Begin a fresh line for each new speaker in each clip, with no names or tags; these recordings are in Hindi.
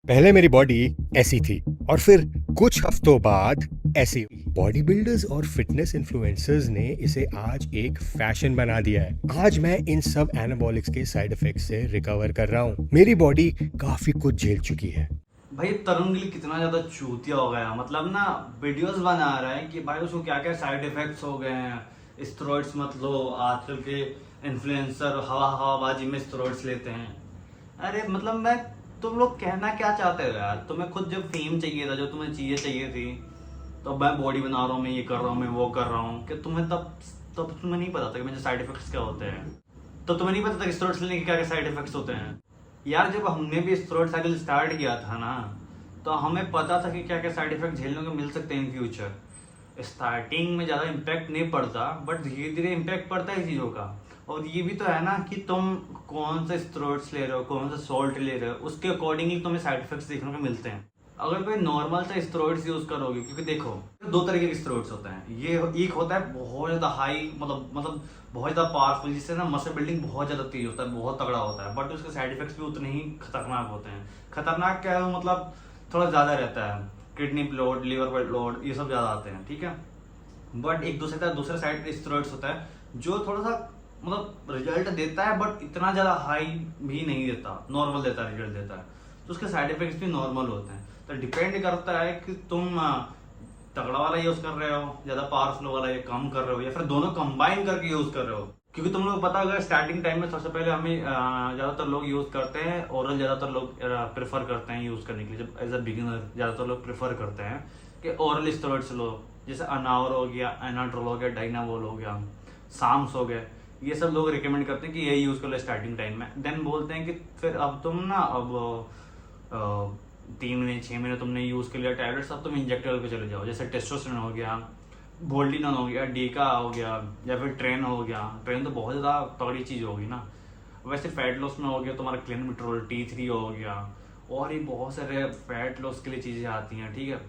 पहले मेरी बॉडी ऐसी थी और फिर कुछ हफ्तों बाद ऐसी हुई। बॉडी बिल्डर्स और फिटनेस इन्फ्लुएंसर्स ने इसे आज एक फैशन बना दिया है। आज मैं इन सब एनाबॉलिक्स के साइड इफेक्ट्स से रिकवर कर रहा हूँ। मेरी बॉडी काफी कुछ झेल चुकी है।
भाई तरुण गिल कितना ज्यादा चूतिया हो गया, मतलब ना वीडियोस बना रहा है कि भाई उसको क्या क्या साइड इफेक्ट्स हो गए हैं। स्टेरॉइड्स मत लो, आजकल के इन्फ्लुएंसर हवाबाजी में स्टेरॉइड्स लेते हैं। अरे मतलब मैं तुम लोग कहना क्या चाहते हो यार? तुम्हें खुद जब फेम चाहिए था, जो तुम्हें चीजें चाहिए थी, तो मैं बॉडी बना रहा हूँ, मैं ये कर रहा हूँ, मैं वो कर रहा हूँ, कि तुम्हें तब तुम्हें नहीं पता था कि मुझे साइड इफेक्ट्स क्या होते हैं। तो तुम्हें नहीं पता था कि स्टेरॉइड्स लेने के क्या क्या साइड इफेक्ट्स होते हैं। यार जब हमने भी स्टेरॉइड साइकिल स्टार्ट किया था ना, तो हमें पता था कि क्या क्या साइड इफेक्ट झेलने को मिल सकते हैं इन फ्यूचर। स्टार्टिंग में ज़्यादा इम्पैक्ट नहीं पड़ता, बट धीरे धीरे इम्पैक्ट पड़ता है चीज़ों का। और ये भी तो है ना कि तुम कौन से स्टेरॉइड्स ले रहे हो, कौन सा सॉल्ट ले रहे हो, उसके अकॉर्डिंगली तुम्हें साइड इफेक्ट्स देखने को मिलते हैं। अगर कोई नॉर्मल सा स्टेरॉइड्स यूज करोगे, क्योंकि देखो दो तरीके के स्टेरॉइड्स होते हैं। ये एक होता है बहुत ज्यादा हाई, मतलब बहुत ज्यादा पावरफुल, जिससे ना मसल बिल्डिंग बहुत ज्यादा तेज होता है, बहुत तगड़ा होता है, बट उसके साइड इफेक्ट्स भी उतने ही खतरनाक होते हैं। खतरनाक क्या है, मतलब थोड़ा ज्यादा रहता है, किडनी पे लोड, लिवर पे लोड, ये सब ज्यादा आते हैं, ठीक है। बट एक दूसरे साइड स्टेरॉइड्स होता है जो थोड़ा सा मतलब रिजल्ट देता है, बट इतना ज्यादा हाई भी नहीं देता, नॉर्मल देता है, रिजल्ट देता है। तो उसके साइड इफेक्ट्स भी नॉर्मल होते हैं। तो डिपेंड करता है कि तुम तगड़ा वाला यूज कर रहे हो, ज्यादा पावरफुल वाला ये कम कर रहे हो, या फिर दोनों कंबाइन करके यूज कर रहे हो। क्योंकि तुम लोग पता होगा स्टार्टिंग टाइम में सबसे पहले हमें ज्यादातर लोग यूज करते हैं ओरल, ज्यादातर लोग प्रेफर करते हैं यूज करने के लिए। जब एज अ बिगिनर ज्यादातर लोग प्रेफर करते हैं कि ओरल स्टेरॉइड्स लो, जैसे अनावर हो गया, एनाड्रोल हो गया, डाइनावोल हो गया, साम्स हो गए। ये सब लोग रिकमेंड करते हैं कि ये यूज कर लो स्टार्टिंग टाइम में। देन बोलते हैं कि फिर अब तुम ना अब 3 महीने 6 महीने तुमने यूज कर लिया टैबलेट्स, अब तुम इंजेक्टेबल पे चले जाओ, जैसे टेस्टोस्टेरोन हो गया, बोल्डिनॉन हो गया, डेका हो गया, या फिर ट्रेन हो गया। ट्रेन तो बहुत ज़्यादा तगड़ी चीज़ होगी ना। वैसे फैट लॉस में हो गया तुम्हारा क्लेनमिट्रोल, T3 हो गया, और ये बहुत सारे फैट लॉस के लिए चीज़ें आती हैं, ठीक है।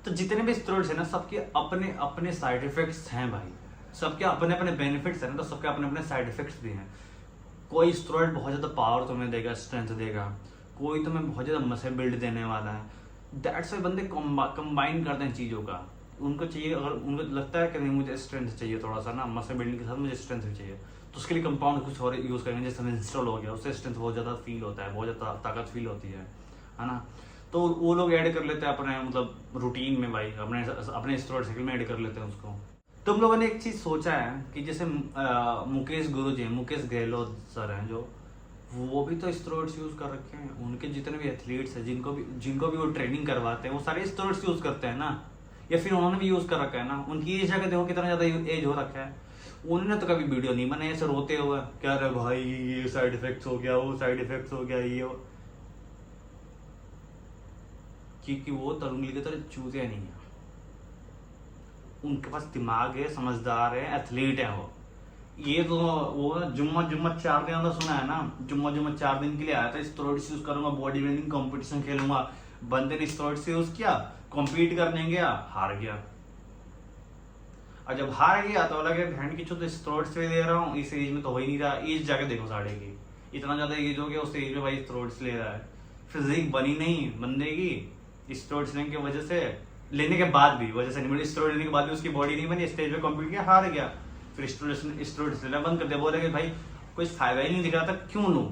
तो जितने भी स्टेरॉइड्स हैं ना, सबके अपने अपने साइड इफेक्ट्स हैं भाई। सबके अपने अपने बेनिफिट्स हैं ना, तो सबके अपने अपने साइड इफेक्ट्स भी हैं। कोई स्टेरॉइड बहुत ज़्यादा पावर तुम्हें देगा, स्ट्रेंथ देगा, कोई तुम्हें बहुत ज़्यादा मसल बिल्ड देने वाला है। दैट्स वाई बंदे कंबाइन करते हैं चीज़ों का। उनको चाहिए, अगर उनको लगता है कि नहीं मुझे स्ट्रेंथ चाहिए थोड़ा सा ना, मसल बिल्डिंग के साथ मुझे स्ट्रेंथ भी चाहिए, तो उसके लिए कंपाउंड कुछ और यूज़ करेंगे, जैसे इंस्टॉल हो गया, उससे स्ट्रेंथ बहुत ज़्यादा फील होता है, बहुत ज़्यादा ताकत फील होती है ना। तो वो लोग ऐड कर लेते हैं अपने मतलब रूटीन में भाई, अपने स्टेरॉइड साइकिल में ऐड कर लेते हैं उसको। तुम लोगों ने एक चीज़ सोचा है कि जैसे मुकेश गुरुजी, मुकेश गहलोत सर हैं जो, वो भी तो स्टेरॉइड्स यूज कर रखे हैं। उनके जितने भी एथलीट्स हैं, जिनको भी वो ट्रेनिंग करवाते हैं, वो सारे स्टेरॉइड्स यूज करते हैं ना, या फिर उन्होंने भी यूज कर रखा है ना। उनकी एज जगह देखो कितना ज्यादा एज हो रखा है। उन्होंने तो कभी वीडियो नहीं बनाई ऐसे रोते हुए, क्या रे भाई ये साइड इफेक्ट्स हो गया, वो साइड इफेक्ट्स हो गया, ये क्योंकि वो तरुण गिल की तरह चूतिया नहीं है। उनके पास दिमाग है, समझदार है, एथलीट है वो। ये तो वो जुम्मा 4 दिन का सुना है ना, जुम्मा 4 दिन के लिए आया था, स्टेरॉइड्स यूज करूंगा, बॉडी बिल्डिंग कंपटीशन खेलूंगा। बंदे ने स्टेरॉइड्स यूज किया, कॉम्पीट करने गया, हार गया। और जब हार गया तो लगे बहन की चुत स्टेरॉइड्स ले रहा हूँ, इस एज में तो हो ही नहीं रहा। एज जाके देखो साढ़े की, इतना ज्यादा एज हो गया, उस एज में भाई स्टेरॉइड्स ले रहा है। फिजिक बनी नहीं बंदे की स्टेरॉइड्स लेने की वजह से, लेने के बाद भी वजह से नहीं, स्टेरॉइड लेने के बाद भी उसकी बॉडी नहीं बनी, स्टेज पे कॉम्पीट किया, हार गया। फिर स्टेरॉइड्स लेना बंद कर दिया, बोले कि भाई कुछ फायदा ही नहीं दिख रहा था, क्यों लूं।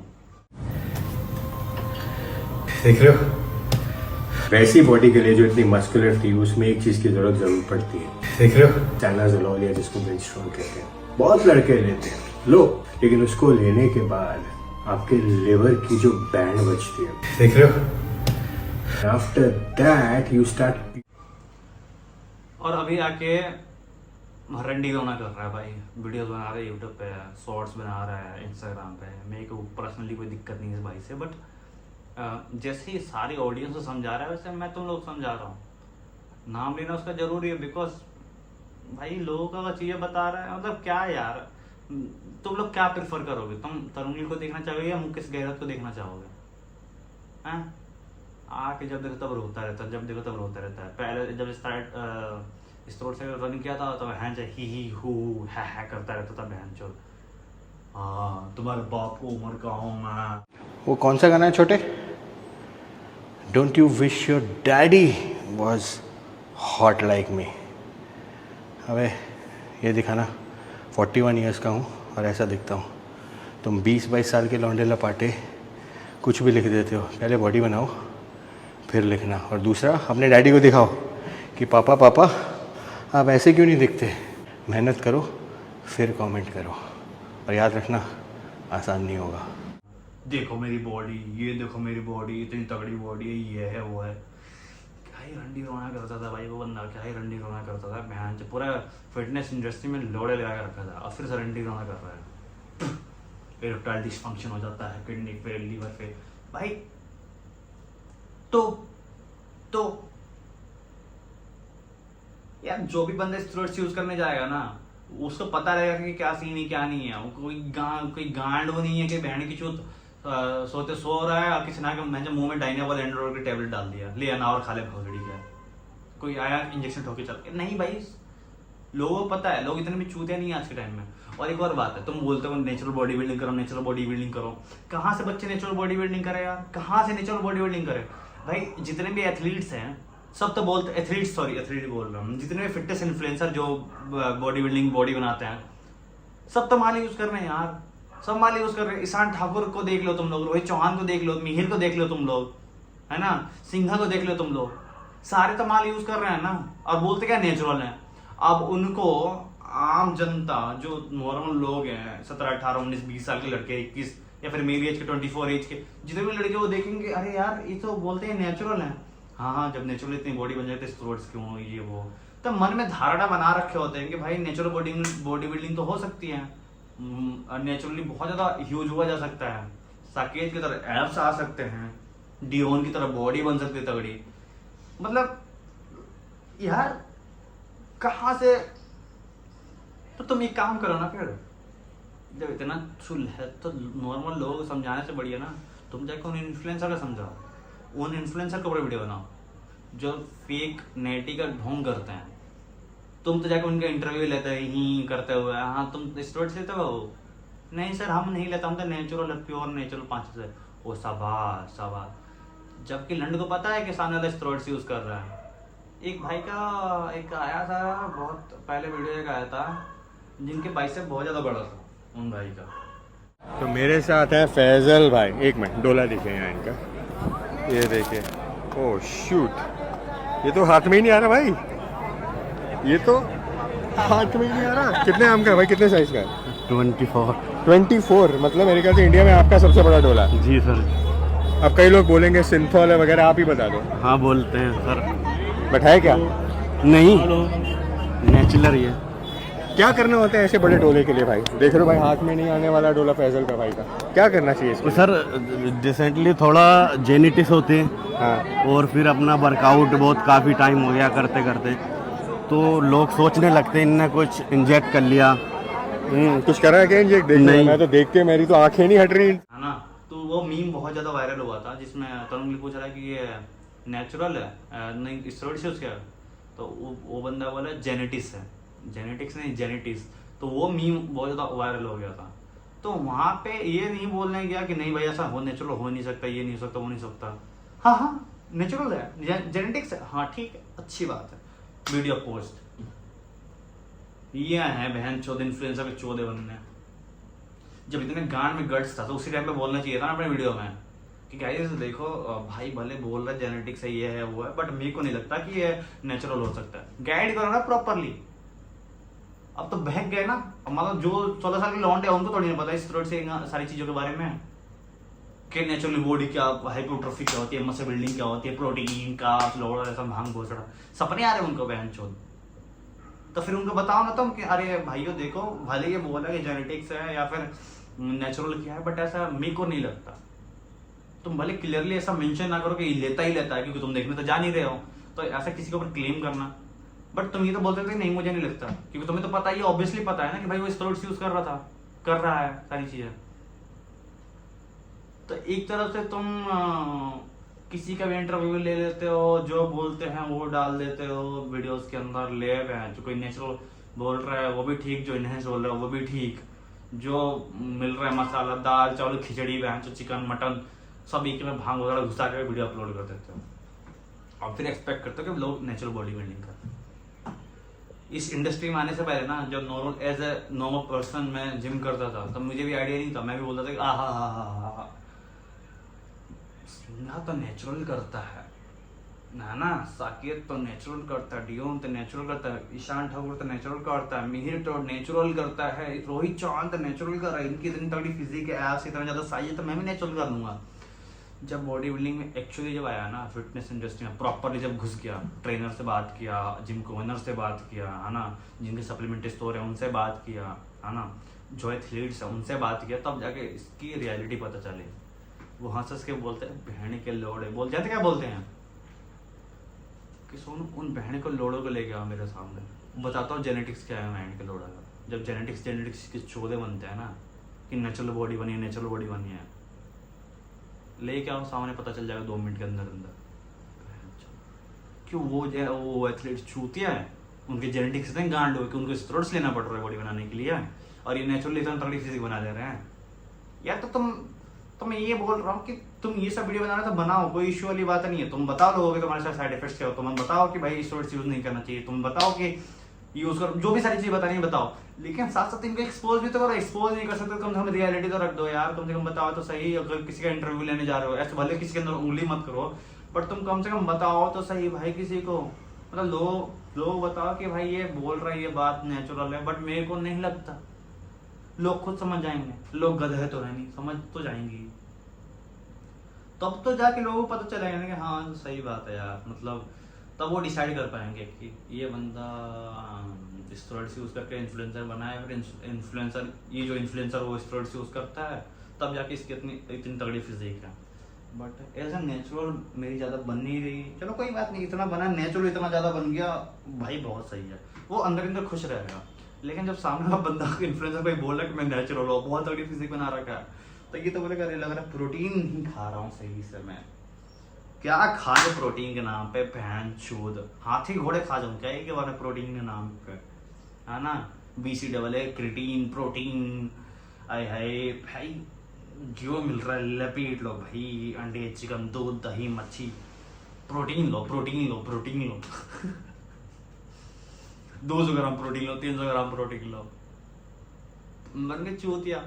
देख रहे हो, वैसी बॉडी के लिए जो इतनी मस्कुलर थी, उसमें एक चीज की जरूरत जरूर पड़ती है। देख रहे हो, चाइनाजोल या जिसको ब्रिजस्टोन कहते हैं, बहुत लड़के लेते हैं, लो, लेकिन उसको लेने के बाद आपके लिवर की जो बैंड बचती है, देख रहे हो, आफ्टर दैट यू स्टार्ट।
और अभी आके रंडी रोना कर रहा है भाई, वीडियोस बना रहा है यूट्यूब पे, शॉर्ट्स बना रहा है इंस्टाग्राम पे। मेरे को पर्सनली कोई दिक्कत नहीं है इस भाई से, बट जैसे ही सारी ऑडियंस को समझा रहा है, वैसे मैं तुम लोग समझा रहा हूँ। नाम लेना उसका जरूरी है, बिकॉज भाई लोगों का वो चीजें बता रहा है, मतलब क्या यार। तुम लोग क्या प्रेफर करोगे? तुम तरुण गिल को देखना चाहोगे या मुकेश गहलोत को देखना चाहोगे? हैं आके जब देखो तब रोता रहता है, जब देखो तब रोता रहता है। पहले जब स्टेरॉइड से रनिंग किया था तो बहन से ही हू है करता रहता था, बहन चोद। हाँ तुम्हारे बाप को उम्र का हूँ मैं।
वो कौन सा गाना है छोटे?
Don't you wish your daddy was hot like me. अबे ये दिखाना 41 ईयर्स का हूँ और ऐसा दिखता हूँ। तुम 20-22 साल के लौंडे लपाटे कुछ भी लिख देते हो, पहले बॉडी बनाओ फिर लिखना। और दूसरा, अपने डैडी को दिखाओ कि पापा पापा आप ऐसे क्यों नहीं दिखते। मेहनत करो फिर कमेंट करो, और याद रखना आसान नहीं होगा।
देखो मेरी बॉडी, ये देखो मेरी बॉडी, इतनी तगड़ी बॉडी है, ये है वो है। क्या ही रंडी रोना करता था भाई वो बंदा, क्या ही रंडी रोना करता था। बहन से पूरा फिटनेस इंडस्ट्री में लोड़े लगा के रखा था, और फिर से रंडी रोना कर रहा है। इरेक्टाइल डिसफंक्शन हो जाता है किडनी पे, लीवर पे। भाई तो यार जो भी बंदा स्टेरॉइड्स यूज करने जाएगा ना, उसको पता रहेगा कि क्या सीन है क्या नहीं है। वो कोई गांड वो नहीं है कि बहन की चूत सोते सो रहा है और किसी ना के मैंने मुंह में डाइनाबॉल एंड्रोल की टेबलेट डाल दिया, ले आना और खा ले भोसड़ी का। कोई आया इंजेक्शन ठोके चल के, नहीं भाई। लोगों को पता है, लोग इतने भी चूतिया नहीं है आज के टाइम में। और एक और बात है, तुम बोलते हो नेचुरल बॉडी बिल्डिंग करो, नेचुरल बॉडी बिल्डिंग करो। कहाँ से बच्चे नेचुरल बॉडी बिल्डिंग करे यार, कहाँ से नेचुरल बॉडी बिल्डिंग करे। भाई जितने भी एथलीट्स हैं सब तो बोलते, एथलीट बोल रहा हूँ, जितने भी फिटनेस इन्फ्लुएंसर जो बॉडी बिल्डिंग बॉडी बनाते हैं, सब तो माल यूज कर रहे हैं यार, सब माल यूज कर रहे हैं। ईशान ठाकुर को देख लो तुम लोग, रोहित चौहान को देख लो, मिहिर को देख लो तुम लोग, है ना, सिंघा को देख लो तुम लोग, सारे तो माल यूज कर रहे हैं ना, और बोलते क्या नेचुरल है। अब उनको आम जनता जो नॉर्मल लोग हैं, 17, 18, 19, 20 साल के लड़के, 21 या फिर मेरी एज के 24 एज के जितने भी लड़के, वो देखेंगे अरे यार ये तो बोलते हैं नेचुरल है। हाँ, जब नेचुरल इतनी बॉडी बन जाती है, स्टेरॉइड्स क्यों ये वो, तब मन में धारणा बना रखे होते हैं कि भाई नेचुरल बॉडी बिल्डिंग तो हो सकती है, नेचुरली बहुत ज्यादा ह्यूज हुआ जा सकता है, साकेत की तरह एब्स आ सकते हैं, डियोन की तरह बॉडी बन सकती है तगड़ी। मतलब यार कहाँ से। तो तुम एक काम करो ना, फिर जब इतना चुल है तो नॉर्मल लोगों को समझाने से बढ़िया ना तुम जाके उन इन्फ्लुएंसर का समझाओ, उन इन्फ्लुएंसर के ऊपर वीडियो बनाओ जो फेक नेटी का ढोंग करते हैं। तुम तो जाके उनका इंटरव्यू लेते ही करते हुए, हाँ तुम स्टेरॉइड्स लेते हो, नहीं सर हम नहीं लेता, हम तो नेचुरल प्योर नेचुरल 5 से। ओ शाबाश शाबाश, जबकि लंड को पता है कि सामने वाला स्टेरॉइड्स यूज कर रहा है। एक भाई का एक आया था, बहुत पहले वीडियो एक आया था, जिनके बाइसेप बहुत ज्यादा बड़ा था उन भाई का।
तो मेरे साथ है फैजल भाई। एक मिनट, डोला दिखे यहाँ इनका, ये देखिए। ओह शूट, ये तो हाथ में ही नहीं आ रहा भाई, ये तो हाथ में ही नहीं आ रहा। कितने आम का है भाई, कितने साइज का है? 24 मतलब मेरे ख्याल से इंडिया में आपका सबसे बड़ा डोला।
जी सर।
अब कई लोग बोलेंगे सिंथॉल है वगैरह, आप ही बता दो।
हाँ बोलते हैं सर।
बट है क्या?
नहीं, नेचुरल ही है।
क्या करना होता है ऐसे बड़े डोले के लिए भाई? देख रहे हो भाई, हाथ में नहीं आने वाला डोला फैजल का भाई का, क्या करना चाहिए इसको?
सर रिसेंटली थोड़ा जेनेटिक्स होते हैं,
हाँ,
और फिर अपना वर्कआउट बहुत काफ़ी टाइम हो गया करते करते, तो लोग सोचने लगते हैं इनने कुछ इंजेक्ट कर लिया।
कुछ करा है क्या इंजेक्ट? देख
नहीं।
मैं तो देख के मेरी तो आंखें नहीं हट रही
है ना। तो वो मीम बहुत ज्यादा वायरल हुआ था जिसमें तरुण पूछ रहा है कि ये नेचुरल है, नहीं स्टेरॉइड्स यूज किया, तो वो बंदा बोला जेनेटिक्स है, जेनेटिक्स नहीं जेनेटिक्स। तो वो मीम बहुत ज्यादा वायरल हो गया था। तो वहां पे ये नहीं बोलने गया कि नहीं भाई ऐसा हो, नेचुरल हो नहीं सकता, ये नहीं हो सकता, वो नहीं सकता। हाँ नेचुरल है, जेनेटिक्स है, हाँ ठीक है, अच्छी बात है। वीडियो पोस्ट ये है बहन चौदह इन्फ्लुएंसर के चौदह बनने। जब इतने गांड में गट्स था तो उसी टाइम पे बोलना चाहिए था ना अपने वीडियो में कि गाइस देखो भाई भले बोल रहा है जेनेटिक्स है, ये है वो है, बट मेरे को नहीं लगता कि ये नेचुरल हो सकता है। गाइड करो ना प्रॉपरली। अब तो बहक गए ना, मतलब जो 14 साल के लौंडे हैं उनको थोड़ी नहीं पता इस तरह से सारी चीजों के बारे में कि नेचुरली बॉडी क्या, हाइपोट्रोफी क्या होती है, मसल बिल्डिंग क्या होती है, प्रोटीन का लोड़ा ऐसा भांग घोसड़ा सपने आ रहे हैं उनको बहन चोद। तो फिर उनको बताओ ना तुम कि अरे भाइयों देखो, भले ये बोला कि जेनेटिक्स है या फिर नेचुरल क्या है, बट ऐसा मेरे को नहीं लगता। तुम भले क्लियरली ऐसा मेंशन ना करो कि लेता ही लेता है क्योंकि तुम देखने तो जा नहीं रहे हो, तो ऐसा किसी के ऊपर क्लेम करना। बट तुम ये तो बोलते थे नहीं मुझे नहीं लगता, क्योंकि तुम्हें तो पता ही, ऑब्वियसली पता है ना कि भाई वो स्टेरॉइड्स यूज कर रहा है सारी चीजें। तो एक तरफ से तुम किसी का भी इंटरव्यू ले लेते हो, जो बोलते हैं वो डाल देते हो वीडियोस के अंदर, ले हैं जो कोई नेचुरल बोल रहा है वो भी ठीक, जो इनहेंस बोल रहा है वो भी ठीक, जो मिल रहा है मसाला दाल चावल खिचड़ी बहन चिकन मटन सब एक में भांग वगैरह घुसा के वीडियो अपलोड कर देते हो और फिर एक्सपेक्ट करते हो कि लोग नेचुरल बॉडी बिल्डिंग करें। इस इंडस्ट्री में आने से पहले ना, जब normal as a normal person मैं जिम करता था तब मुझे भी आइडिया नहीं था। मैं भी बोलता था कि हा ना तो नेचुरल करता है ना, साकेत तो नेचुरल करता है, डियोन तो नेचुरल करता है, ईशान ठाकुर तो नेचुरल करता है, मिहिर तो नेचुरल करता है, रोहित चौहान तो नेचुरल कर रहा है, इनकी इतनी तगड़ी फिजिक है, ऐसे इतना ज्यादा साइज है, तो मैं भी नेचुरल कर लूंगा। जब बॉडी बिल्डिंग में एक्चुअली जब आया ना, फिटनेस इंडस्ट्री में प्रॉपरली जब घुस गया, ट्रेनर से बात किया, जिम के ओनर से बात किया, है ना, जिनके सप्लीमेंट स्टोर है उनसे बात किया, है ना, जो एथलीट्स है उनसे बात किया, तब जाके इसकी रियलिटी पता चली। वो हंस के बोलते हैं बहन के लोड़े, बोल जाते क्या बोलते हैं कि सुन उन बहन को लोड़ों को लेके आओ मेरे सामने, बताता हूँ जेनेटिक्स क्या है बहन के लोड़ा का। जब जेनेटिक्स के चौदह बनते हैं ना कि नेचुरल बॉडी बनी है, लेके आओ सामने, पता चल जाएगा 2 मिनट के अंदर अंदर क्यों वो एथलीट चूतिया है, उनके जेनेटिक्स इतने गांड हो कि उनको स्टेरॉइड्स लेना पड़ रहा है बॉडी बनाने के लिए, और ये नेचुरली इतना तगड़ी फिजिक बना दे रहे हैं। यार तो मैं ये बोल रहा हूँ कि तुम ये सब वीडियो बना रहे हो तो बनाओ, कोई इश्यू वाली बात नहीं है। तुम बताओ लोगों के तुम्हारे साथ साइड इफेक्ट्स क्या हो, तुम बताओ कि भाई स्टेरॉइड्स यूज नहीं करना चाहिए, तुम बताओ कि यूज करो, जो भी सारी चीजें बतानी है बताओ, लेकिन साथ साथ इनको एक्सपोज भी तो करो। एक्सपोज नहीं कर सकते तो हम रियलिटी तो रख दो यार, कम से कम बताओ तो सही। अगर किसी का इंटरव्यू लेने जा रहे हो, ऐसे भले किसी के अंदर उंगली मत करो, बट तुम कम से कम बताओ तो सही भाई किसी को, मतलब लोग बताओ कि भाई ये बोल रहा है ये बात नेचुरल है, बट मेरे को नहीं लगता। लोग खुद समझ जाएंगे, लोग गधे तो है नहीं, समझ तो जाएंगे, तब तो जाके लोगों को पता चलेगा कि हाँ सही बात है यार, मतलब तब वो डिसाइड कर पाएंगे कि ये बंदा स्टेरॉइड्स यूज करके इन्फ्लुएंसर बना है, फिर इन्फ्लुएंसर ये जो इन्फ्लुएंसर वो स्टेरॉइड्स यूज करता है, तब जाके इसकी इतनी तगड़ी फिजिक है। बट एज ए नेचुरल मेरी ज़्यादा बन नहीं रही, चलो कोई बात नहीं, इतना बना नेचुरल, इतना ज़्यादा बन गया भाई, बहुत सही है, वो अंदर अंदर खुश रहेगा। लेकिन जब सामने वाला बंदा इन्फ्लुएंसर कोई बोल रहा है कि मैं नेचुरल हूँ, बहुत तगड़ी फिजिक बना रखा है, तो ये तो बोलेगा लग रहा है प्रोटीन ही खा रहा हूँ सही से, मैं क्या खा रहे प्रोटीन के नाम पे, बहन चोद हाथी घोड़े खा जाऊँ क्या के बारे प्रोटीन के नाम पे, है ना, BCAA क्रिटीन प्रोटीन, आए हाय भाई जो मिल रहा है लपेट लो भाई, अंडे चिकन दूध दही मच्छी, प्रोटीन लो 200 ग्राम प्रोटीन लो, 300 ग्राम प्रोटीन लो, बन के चूतिया।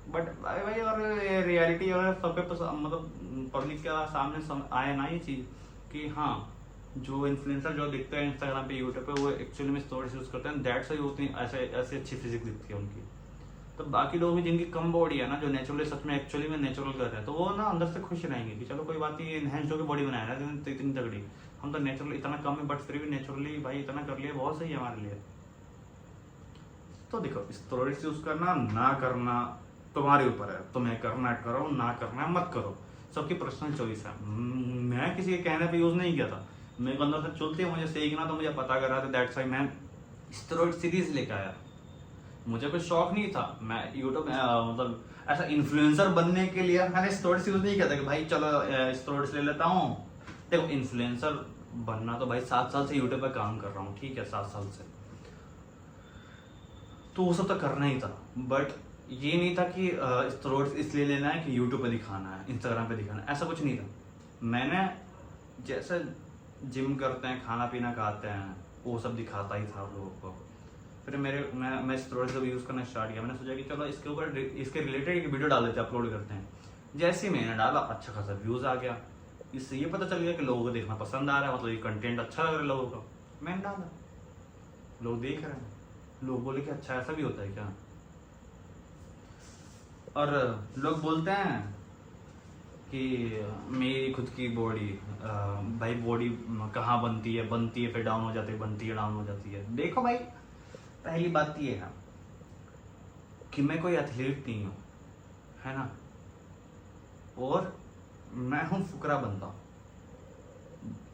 बट भाई और रियलिटी और सब पे मतलब पब्लिक के सामने आए ना ये चीज कि हाँ जो इन्फ्लुएंसर जो दिखते हैं इंस्टाग्राम पे यूट्यूब पे वो एक्चुअली में स्टोरीज यूज करते हैं, दैट्स व्हाई उतनी ऐसे अच्छी फिजिक दिखती है उनकी। तो बाकी लोग भी जिनकी कम बॉडी है ना, जो नेचुरली सच में एक्चुअली में नेचुरल कर रहे हैं, तो वो ना अंदर से खुश रहेंगे कि चलो कोई बात नहीं, एनहेंस होकर बॉडी बनाया ना इतनी तगड़ी, हम तो नेचुरल इतना कम है बट फिर भी नेचुरली भाई इतना कर लिया, बहुत सही है हमारे लिए। तो देखो स्टेरॉइड्स यूज करना ना करना तुम्हारे ऊपर है, तुम्हें करना है करो, ना करना है मत करो, सबकी पर्सनल चॉइस है। मैं किसी के कहने पे यूज नहीं किया था, मेरे अंदर से चलती है, मुझे सीखना तो मुझे पता कर रहा था, दैट्स व्हाई मैं स्टेरॉइड सीरीज लेकर आया। मुझे कोई शौक नहीं था, मैं यूट्यूब मतलब ऐसा इन्फ्लुएंसर बनने के लिए मैंने स्टेरॉइड्स यूज नहीं किया था कि भाई चलो स्टेरॉइड्स ले लेता हूँ। देखो इन्फ्लुएंसर बनना तो भाई 7 साल से यूट्यूब पे काम कर रहा हूँ, ठीक है 7 साल से, तो वो सब तो करना ही था, बट ये नहीं था कि स्टेरॉइड्स इसलिए लेना है कि यूट्यूब पे दिखाना है, इंस्टाग्राम पे दिखाना है, ऐसा कुछ नहीं था। मैंने जैसे जिम करते हैं, खाना पीना खाते हैं, वो सब दिखाता ही था लोगों को। फिर मैं स्टेरॉइड्स जब यूज़ करना स्टार्ट किया, मैंने सोचा कि चलो इसके ऊपर इसके रिलेटेड एक वीडियो डाल देते हैं, अपलोड करते हैं। जैसे ही मैंने डाला अच्छा खासा व्यूज़ आ गया, इससे ये पता चल गया कि लोगों को देखना पसंद आ रहा है, मतलब ये कंटेंट अच्छा लग रहा है लोगों को, मैंने डाला, लोग देख रहे हैं, लोग बोले कि अच्छा ऐसा भी होता है क्या। और लोग बोलते हैं कि मेरी खुद की बॉडी, भाई बॉडी कहाँ बनती है फिर डाउन हो जाती है, बनती है डाउन हो जाती है। देखो भाई पहली बात ये है कि मैं कोई एथलीट नहीं हूँ, है ना, और मैं हूँ फुकरा बंदा।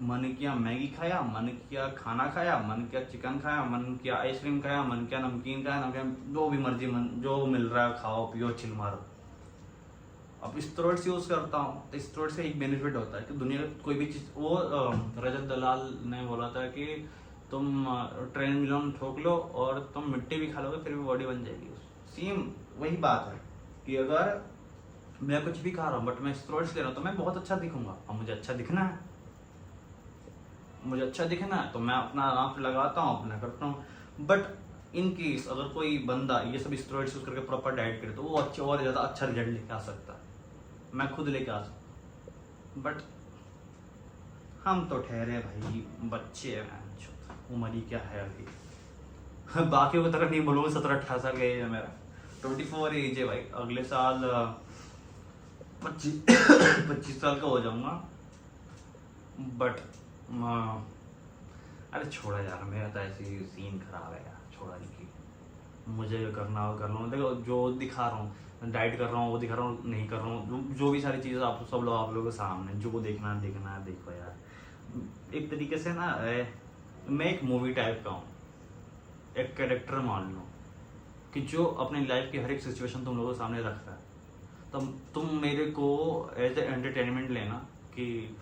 मन किया मैगी खाया, मन किया खाना खाया, मन किया चिकन खाया, मन किया आइसक्रीम खाया, मन किया नमकीन खाया, जो भी मर्जी मन जो मिल रहा है खाओ पियो चिल मारो। अब स्टेरॉइड्स यूज करता हूँ तो स्टेरॉइड से एक बेनिफिट होता है कि दुनिया में कोई भी चीज़, वो रजत दलाल ने बोला था कि तुम ट्रेन मिलोन ठोक लो और तुम मिट्टी भी खा लोगे फिर भी बॉडी बन जाएगी। सेम वही बात है कि अगर मैं कुछ भी खा रहा हूँ बट मैं स्टेरॉइड्स ले रहा हूँ तो मैं बहुत अच्छा दिखूंगा। अब मुझे अच्छा दिखना है, मुझे अच्छा दिखना है तो मैं अपना आराम से लगाता हूँ, अपना करता हूँ। बट इन केस अगर कोई बंदा ये सब स्टेरॉइड्स यूज करके प्रॉपर डाइट करे तो वो अच्छे और ज़्यादा अच्छा रिजल्ट लेके आ सकता है। मैं खुद लेके आ सकता हूँ। बट हम तो ठहरे भाई बच्चे हैं, उम्र ही क्या है अभी। बाकियों की तरफ नहीं बोलूँगा, 17-18 साल का एज है मेरा, 24 एज है भाई। अगले साल 25 साल का हो जाऊंगा। बट अरे छोड़ा यार, मेरा तो ऐसे ही सीन खराब है यार, छोड़ा नहीं कि मुझे जो करना हो कर लूँ। देखो जो दिखा रहा हूँ, डाइट कर रहा हूँ, वो दिखा रहा हूँ, नहीं कर रहा हूँ, जो भी सारी चीज़ें आप सब लोग आप लोगों के सामने, जो देखना है देखो यार। एक तरीके से ना मैं एक मूवी टाइप का हूँ, एक कैरेक्टर मान लो कि जो अपनी लाइफ की हर एक सिचुएशन तुम लोगों के सामने रखता है। तब तुम मेरे को एज ए एंटरटेनमेंट लेना कि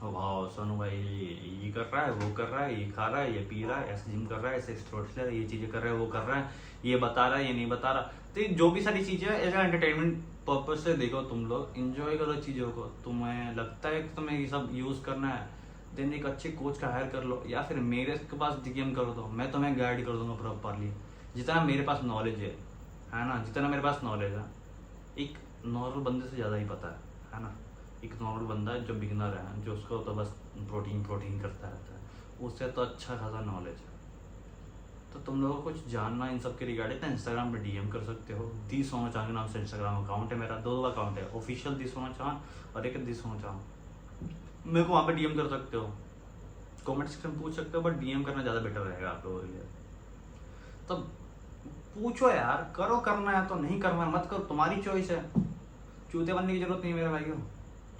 वाह सोनू भाई ये कर रहा है, वो कर रहा है, ये खा रहा है, ये पी रहा है, ऐसे जिम कर रहा है, ऐसे स्पोर्ट्स ले रहा है, ये चीज़ें कर रहा है, वो कर रहा है, ये बता रहा है, ये नहीं बता रहा। तो जो भी सारी चीज़ें एज ए एंटरटेनमेंट पर्पज से देखो, तुम लोग इंजॉय करो चीज़ों को। तुम्हें लगता है कि तुम्हें ये सब यूज़ करना है, देन एक अच्छे कोच का हायर कर लो या फिर मेरे के पास डीएम कर दो, मैं तुम्हें गाइड कर दूंगा प्रॉपरली। जितना मेरे पास नॉलेज है ना, जितना मेरे पास नॉलेज है एक नॉर्मल बंदे से ज़्यादा ही पता है ना। एक नॉर्मल बंदा है जो बिगिनर है, जो उसको तो बस प्रोटीन करता रहता है, उससे तो अच्छा खासा नॉलेज है। तो तुम लोगों को कुछ जानना इन सब के रिगार्डिंग तो इंस्टाग्राम पे डीएम कर सकते हो। दी सोना चांद के नाम से इंस्टाग्राम अकाउंट है मेरा, 2 अकाउंट है, ऑफिशियल दी सोना चांद और एक दी सोना चांद। मेरे को वहाँ पे डीएम कर सकते हो, कमेंट सेक्शन पूछ सकते हो, बट डीएम करना ज़्यादा बेटर रहेगा आप लोगों के लिए। तो पूछो यार, करो, करना है तो, नहीं करना है मत करो, तुम्हारी चॉइस है। चूते बनने की जरूरत नहीं मेरे भाइयों,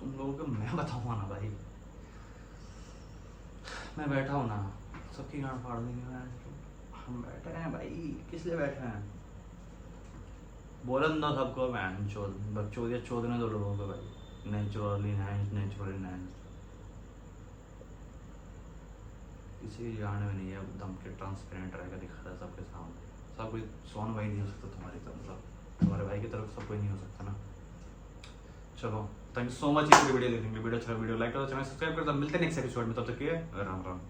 तुम लोगों को मैं बताऊंगा ना भाई। मैं बैठा हूँ ना, सबकी गांड फाड़ देंगे। हम बैठे हैं भाई, किस लिए बैठे हैं? बोलन दो सबको, मैं चोदने दो लोगों को भाई। नेचुरली किसी भी जाने में नहीं है, एकदम के ट्रांसपेरेंट रहेगा, दिखा रहा है सबके सामने। सब कोई सोन भाई नहीं हो सकता तुम्हारी तरफ, तुम्हारे भाई की तरफ सब कोई नहीं हो सकता ना। चलो थैंक यू सो मच इस वीडियो देखने के लिए। वीडियो अच्छा वीडियो लाइक करो, चैनल सब्सक्राइब करो। मिलते हैं नेक्स्ट एपिसोड में, तब तक के राम राम।